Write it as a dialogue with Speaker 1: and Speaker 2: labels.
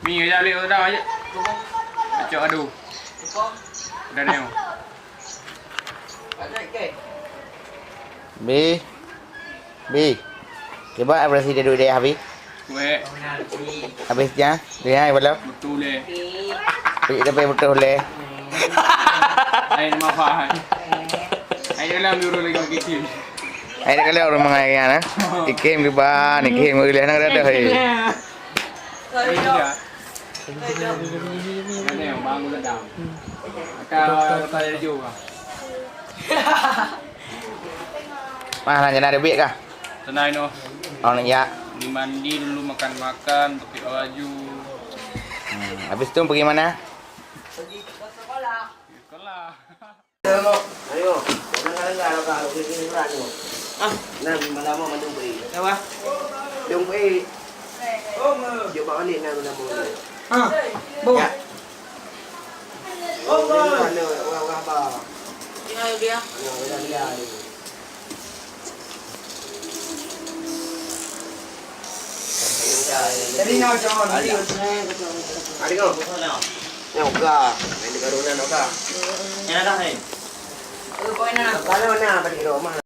Speaker 1: Mi aja balik dah aja. Acok adu. Dah neo.
Speaker 2: Bi. Bi. Coba Presiden duduk dia habis.
Speaker 1: Kuek.
Speaker 2: Habisnya. Dia belum.
Speaker 1: Betul le.
Speaker 2: Pergi sampai betul boleh.
Speaker 1: Ai nama fahai. Ai dalam euro lagi kecil.
Speaker 2: Ai kalau orang mengayak na. Ikem di ban, ikem boleh nak ada hai.
Speaker 1: Mana yang bangun sedang. Akak tanya juga.
Speaker 2: Mana nak ada duit kah?
Speaker 1: Tenai no.
Speaker 2: Orang ya.
Speaker 1: Di mandi dulu makan-makan, pakai baju.
Speaker 2: Habis tu pergi mana?
Speaker 1: Pergi ke sekolah.
Speaker 3: Ayo, jangan kalau ini berat tu. Nah, malam mau dumpai.
Speaker 1: Apa?
Speaker 3: Dumpai. Dia bawa ni nak malam mau.
Speaker 1: Bu.
Speaker 3: Mana orang apa?
Speaker 1: Tinggal dia.
Speaker 3: Dia.
Speaker 1: Jadi nak jangan.
Speaker 3: Ada kau? Yang oka. Ini baru nak oka.
Speaker 1: Yang dah hai.
Speaker 3: Kalau mana pergi rumah.